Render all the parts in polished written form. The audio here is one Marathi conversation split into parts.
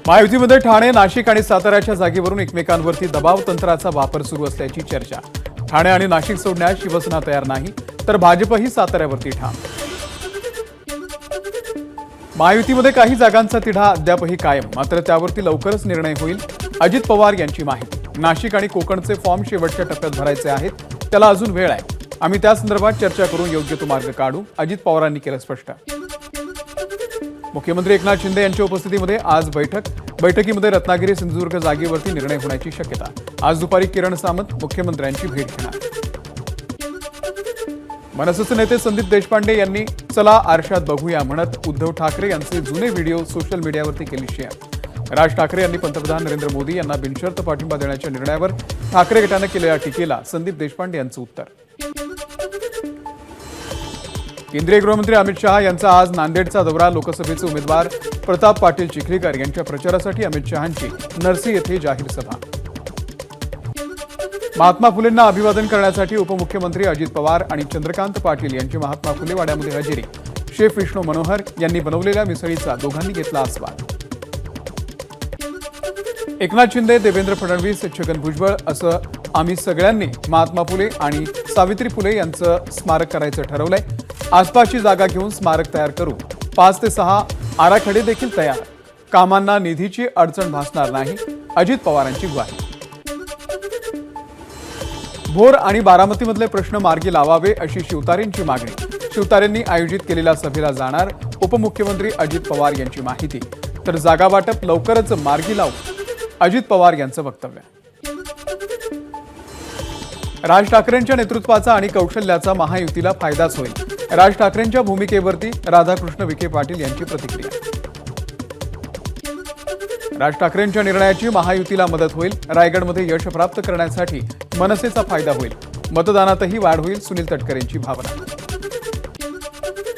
महायुतीमध्ये ठाणे, नाशिक आणि साताऱ्याच्या जागेवरून एकमेकांवरती दबाव तंत्राचा वापर सुरू असल्याची चर्चा। ठाणे आणि नाशिक सोडण्यास शिवसेना तयार नाही, तर भाजपही साताऱ्यावरती ठाम। महायुतीमध्ये काही जागांचा तिढा अद्यापही कायम, मात्र त्यावरती लवकरच निर्णय होईल, अजित पवार यांची माहिती। नाशिक आणि कोकणचे फॉर्म शेवटच्या टप्प्यात भरायचे आहेत, त्याला अजून वेळ आहे। आम्ही त्या संदर्भात चर्चा करून योग्य तो मार्ग काढू, अजित पवारांनी केलं स्पष्ट। मुख्यमंत्री एकनाथ शिंदे यांच्या उपस्थितीमध्ये आज बैठकीमध्ये रत्नागिरी सिंधुदुर्ग जागेवरती निर्णय होण्याची शक्यता। आज दुपारी किरण सामंत मुख्यमंत्र्यांची भेट घेणार। मनसेचे नेते संदीप देशपांडे यांनी चला आरशात बघूया म्हणत उद्धव ठाकरे यांचे जुने व्हिडिओ सोशल मीडियावरती केले शेअर। राज ठाकरे यांनी पंतप्रधान नरेंद्र मोदी यांना बिनशर्त पाठिंबा देण्याच्या निर्णयावर ठाकरे गटाने केलेल्या टीकेला संदीप देशपांडे यांचं उत्तर। केंद्रीय गृहमंत्री अमित शहा यांचा आज नांदेडचा दौरा। लोकसभेचे उमेदवार प्रताप पाटील चिखलीकर यांच्या प्रचारासाठी अमित शहांची नरसी येथे जाहीर सभा। महात्मा फुलेंना अभिवादन करण्यासाठी उपमुख्यमंत्री अजित पवार आणि चंद्रकांत पाटील यांची महात्मा फुले वाड्यामध्ये हजेरी। शेफ विष्णू मनोहर यांनी बनवलेल्या मिसळीचा दोघांनी घेतला आस्वाद। एकनाथ शिंदे, देवेंद्र फडणवीस, छगन भुजबळ असं आम्ही सगळ्यांनी महात्मा फुले आणि सावित्री फुले यांचं स्मारक करायचं ठरवलंय। आसपासची जागा घेऊन स्मारक तयार करू। 5 ते 6 आराखडे देखील तयार। कामांना निधीची अडचण भासणार नाही, अजित पवारांची ग्वाही। भोर आणि बारामतीमधले प्रश्न मार्गी लावावे अशी शिवतारेंची मागणी। शिवतारेंनी आयोजित केलेल्या सभेला जाणार, उपमुख्यमंत्री अजित पवार यांची माहिती। तर जागा वाटप लवकरच मार्गी लावू, अजित पवार यांचं वक्तव्य। राज ठाकरेंच्या नेतृत्वाचा आणि कौशल्याचा महायुतीला फायदाच होईल। राज ठाकरेंच्या भूमिकेवरती राधाकृष्ण विखे पाटील यांची प्रतिक्रिया। राज ठाकरेंच्या निर्णयाची महायुतीला मदत होईल। रायगडमध्ये यश प्राप्त करण्यासाठी मनसेचा फायदा होईल। मतदानातही वाढ होईल, सुनील तटकरेंची भावना।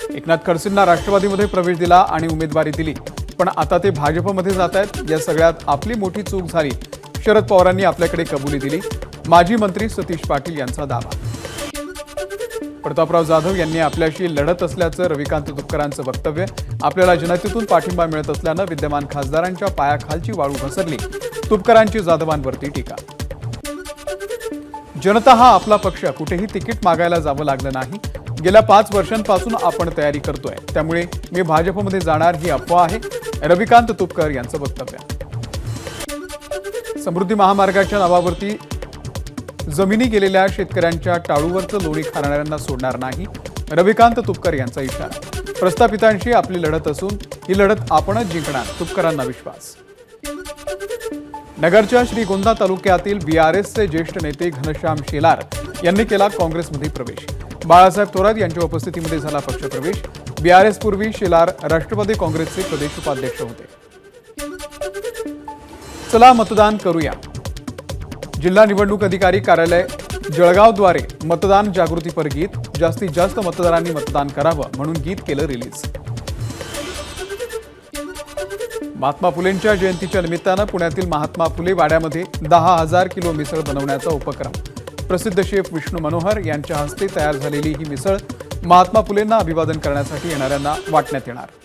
एकनाथ खडसेंना राष्ट्रवादीमध्ये प्रवेश दिला आणि उमेदवारी दिली, पण आता ते भाजपमध्ये जात आहेत। या सगळ्यात आपली मोठी चूक झाली, शरद पवारांनी आपल्याकडे कबुली दिली, माजी मंत्री सतीश पाटील यांचा दावा। प्रतापराव जाधव यांनी आपल्याशी लढत असल्याचं रविकांत तुपकरांचं वक्तव्य। आपल्याला जनतेतून पाठिंबा मिळत असल्यानं विद्यमान खासदारांच्या पायाखालची वाळू घसरली, तुपकरांची जाधवांवरती टीका। जनता हा आपला पक्ष, कुठेही तिकीट मागायला जावं लागलं नाही। गेल्या 5 वर्षांपासून आपण तयारी करतोय, त्यामुळे मी भाजपमध्ये जाणार ही अफवा आहे, रविकांत तुपकर यांचं वक्तव्य। समृद्धी महामार्गाच्या नावावरती जमिनी गेलेल्या शेतकऱ्यांच्या टाळूवरचं लोणी खाणाऱ्यांना सोडणार नाही, रविकांत तुपकर यांचा इशारा। प्रस्थापितांशी आपली लढत असून ही लढत आपणच जिंकणार, तुपकरांना विश्वास। नगरच्या श्रीगोंदा तालुक्यातील बीआरएसचे ज्येष्ठ नेते घनश्याम शेलार यांनी केला काँग्रेसमध्ये प्रवेश। बाळासाहेब थोरात यांच्या उपस्थितीमध्ये झाला पक्षप्रवेश। बीआरएस पूर्वी शेलार राष्ट्रवादी काँग्रेसचे प्रदेश उपाध्यक्ष होते। चला मतदान करूया। जिल्हा निवडणूक अधिकारी कार्यालय जळगावद्वारे मतदान जागृतीपर गीत। जास्तीत जास्त मतदारांनी मतदान करावं म्हणून गीत केलं रिलीज। महात्मा फुलेंच्या जयंतीच्या निमित्तानं पुण्यातील महात्मा फुले वाड्यामध्ये 10,000 किलो मिसळ बनवण्याचा उपक्रम। प्रसिद्ध शेफ विष्णू मनोहर यांच्या हस्ते तयार झालेली ही मिसळ महात्मा फुलेंना अभिवादन करण्यासाठी येणाऱ्यांना वाटण्यात येणार।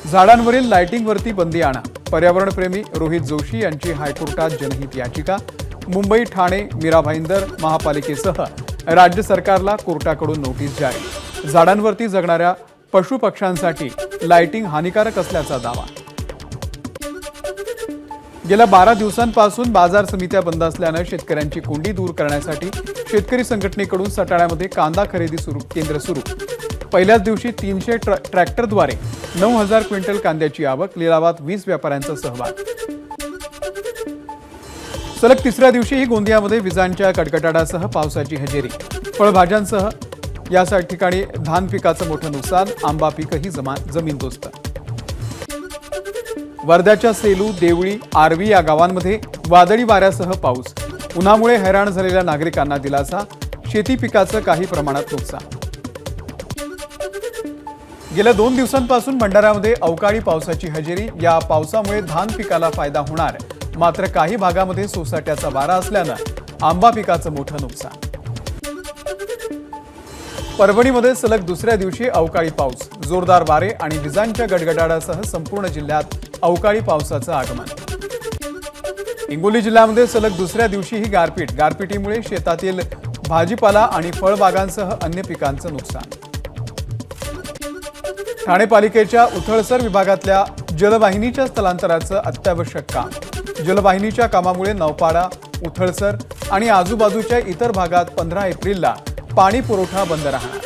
झाडांवरील लाइटिंगवरती बंदी आणा, पर्यावरणप्रेमी रोहित जोशी यांची हायकोर्टात जनहित याचिका। मुंबई, ठाणे, मीरा भाईंदर महापालिकेसह राज्य सरकारला कोर्टाकडून नोटीस जारी। झाडांवरती जगणाऱ्या पशुपक्ष्यांसाठी लाइटिंग हानिकारक असल्याचा दावा। गेल्या 12 दिवसांपासून बाजार समित्या बंद असल्यानं शेतकऱ्यांची कोंडी दूर करण्यासाठी शेतकरी संघटनेकडून सटाण्यामध्ये कांदा खरेदी केंद्र सुरू। पहिल्याच दिवशी 300 ट्रॅक्टरद्वारे 9,000 क्विंटल कांद्याची आवक। लिलावात 20 व्यापाऱ्यांचा सहभाग। सलग 3ऱ्या दिवशीही गोंदियामध्ये विजांच्या कडकडाटासह पावसाची हजेरी। फळभाज्यांसह या ठिकाणी धान पिकाचं मोठं नुकसान, आंबा पीकही जमीनदोस्त। वर्ध्याच्या सेलू, देवळी, आर्वी या गावांमध्ये वादळी वाऱ्यासह पाऊस। उन्हामुळे हैराण झालेल्या नागरिकांना दिलासा, शेती पिकाचं काही प्रमाणात नुकसान। गेल्या 2 दिवसांपासून भंडाऱ्यामध्ये अवकाळी पावसाची हजेरी। या पावसामुळे धान पिकाला फायदा होणार, मात्र काही भागामध्ये सोसाट्याचा वारा असल्यानं आंबा पिकाचं मोठं नुकसान। परभणीमध्ये सलग दुसऱ्या दिवशी अवकाळी पाऊस, जोरदार वारे आणि विजांच्या गडगडाटासह संपूर्ण जिल्ह्यात अवकाळी पावसाचं आगमन. हिंगोली जिल्ह्यामध्ये सलग दुसऱ्या दिवशीही गारपिटीमुळे शेतातील भाजीपाला आणि फळबागांसह अन्य पिकांचं नुकसान. ठाणे पालिकेच्या उथळसर विभागातल्या जलवाहिनीच्या स्थलांतराचं अत्यावश्यक काम. जलवाहिनीच्या कामामुळे नौपाडा, उथळसर आणि आजूबाजूच्या इतर भागात 15 एप्रिलला पाणी पुरवठा बंद राहणार.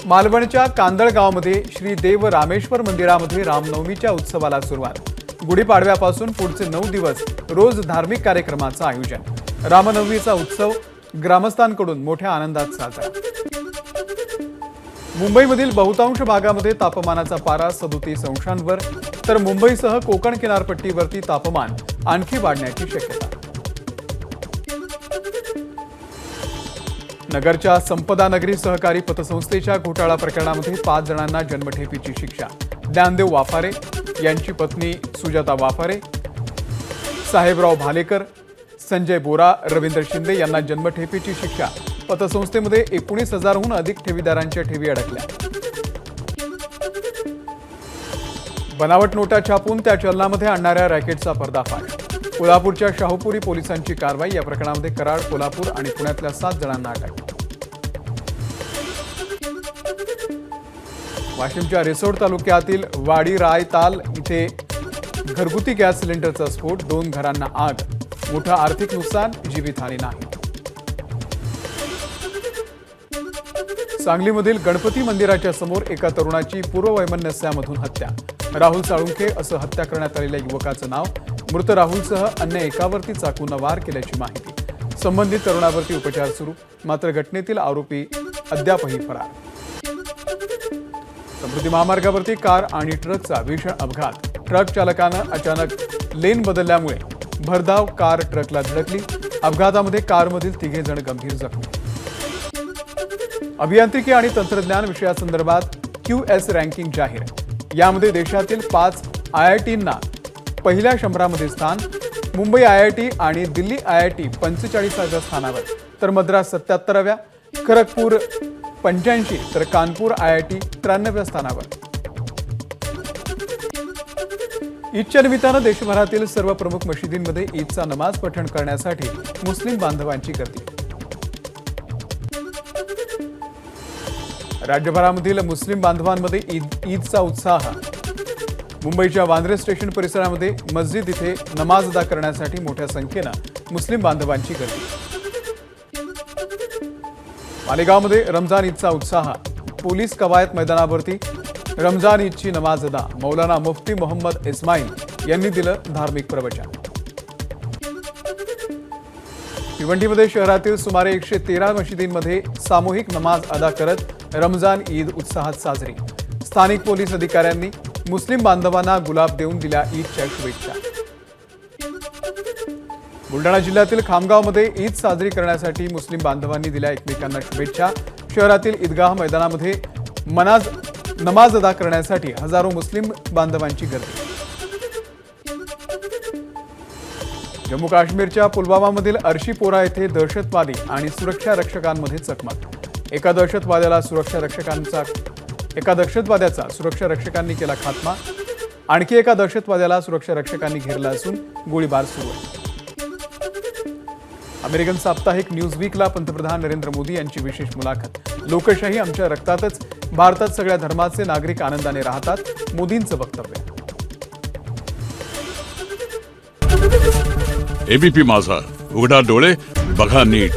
मालवणच्या कांदळगावमध्ये श्री देव रामेश्वर मंदिरामध्ये रामनवमीच्या उत्सवाला सुरुवात. गुढीपाडव्यापासून पुढचे 9 दिवस रोज धार्मिक कार्यक्रमाचं आयोजन. रामनवमीचा उत्सव ग्रामस्थांकडून मोठ्या आनंदात साजरा. मुंबईमधील बहुतांश भागामध्ये तापमानाचा पारा 37 अंशांवर, तर मुंबईसह कोकण किनारपट्टीवरती तापमान आणखी वाढण्याची शक्यता. नगरच्या संपदा नगरी सहकारी पतसंस्थेच्या घोटाळा प्रकरणामध्ये 5 जणांना जन्मठेपीची शिक्षा. ज्ञानदेव वाफारे यांची पत्नी सुजाता वाफारे, साहेबराव भालेकर, संजय बोरा, रवींद्र शिंदे यांना जन्मठेपीची शिक्षा. पतसंस्थेमध्ये 19,000हून अधिक ठेवीदारांच्या ठेवी अडकल्या. बनावट नोटा छापून त्या चलनामध्ये आणणाऱ्या रॅकेटचा पर्दाफाश. कोल्हापूरच्या शाहूपुरी पोलिसांची कारवाई. या प्रकरणामध्ये कराड, कोल्हापूर आणि पुण्यातल्या 7 जणांना अटक. वाशिमच्या रिसोड तालुक्यातील वाडी रायताल इथे घरगुती गॅस सिलेंडरचा स्फोट, 2 घरांना आग. मोठं आर्थिक नुकसान, जीवितहानी नाही. सांगलीमधील गणपती मंदिराच्या समोर एका तरुणाची पूर्ववैमनस्यामधून हत्या. राहुल साळुंखे असं हत्या करण्यात आलेल्या युवकाचं नाव. मृत राहुलसह अन्य एकावरती चाकूनं वार केल्याची माहिती. संबंधित तरुणावरती उपचार सुरू, मात्र घटनेतील आरोपी अद्यापही फरार. समृद्धी महामार्गावरती कार आणि ट्रकचा भीषण अपघात. ट्रक चालकानं अचानक लेन बदलल्यामुळे भरधाव कार ट्रकला धडकली. अपघातामध्ये कारमधील 3 जण गंभीर जखमी. अभियांत्रिकी आणि तंत्रज्ञान विषयासंदर्भात QS रँकिंग जाहीर. यामध्ये देशातील 5 IITंना पहिल्या 100मध्ये स्थान. मुंबई IIT आणि दिल्ली IIT 45व्या स्थानावर, तर मद्रास 77व्या, खरगपूर 85, तर कानपूर IIT 93व्या स्थानावर. ईदच्या निमित्तानं देशभरातील सर्व प्रमुख मशिदींमध्ये ईदचा नमाज पठण करण्यासाठी मुस्लिम बांधवांची गर्दी. राज्यभरामधील मुस्लिम बांधवांमध्ये ईदचा उत्साह. मुंबईच्या वांद्रे स्टेशन परिसरामध्ये मस्जिद इथे नमाज अदा करण्यासाठी मोठ्या संख्येनं मुस्लिम बांधवांची गर्दी. मालेगावमध्ये रमजान ईदचा उत्साह. पोलीस कवायत मैदानावरती रमजान ईदची नमाज अदा. मौलाना मुफ्ती मोहम्मद इस्माईल यांनी दिलं धार्मिक प्रवचन. भिवंडीमध्ये शहरातील सुमारे 113 मशिदींमध्ये सामूहिक नमाज अदा करत रमजान ईद उत्साहात साजरी. स्थानिक पोलीस अधिकाऱ्यांनी मुस्लिम बांधवांना गुलाब देऊन दिल्या ईदच्या शुभेच्छा. बुलढाणा जिल्ह्यातील खामगावमध्ये ईद साजरी करण्यासाठी मुस्लिम बांधवांनी दिल्या एकमेकांना शुभेच्छा. शहरातील ईदगाह मैदानामध्ये नमाज अदा करण्यासाठी हजारो मुस्लिम बांधवांची गर्दी. जम्मू काश्मीरच्या पुलवामामधील अर्शीपोरा येथे दहशतवादी आणि सुरक्षा रक्षकांमध्ये चकमक. एका दहशतवाद्याचा सुरक्षा रक्षकांनी केला खात्मा. आणखी एका दहशतवाद्याला सुरक्षा रक्षकांनी घेरलं असून गोळीबार सुरू आहे. अमेरिकन साप्ताहिक न्यूजवीकला पंतप्रधान नरेंद्र मोदी यांची विशेष मुलाखत. लोकशाही आमच्या रक्तातच, भारतात सगळ्या धर्माचे नागरिक आनंदाने राहतात, मोदींचं वक्तव्य. ABP माझा, उघडा डोळे बघा नीट.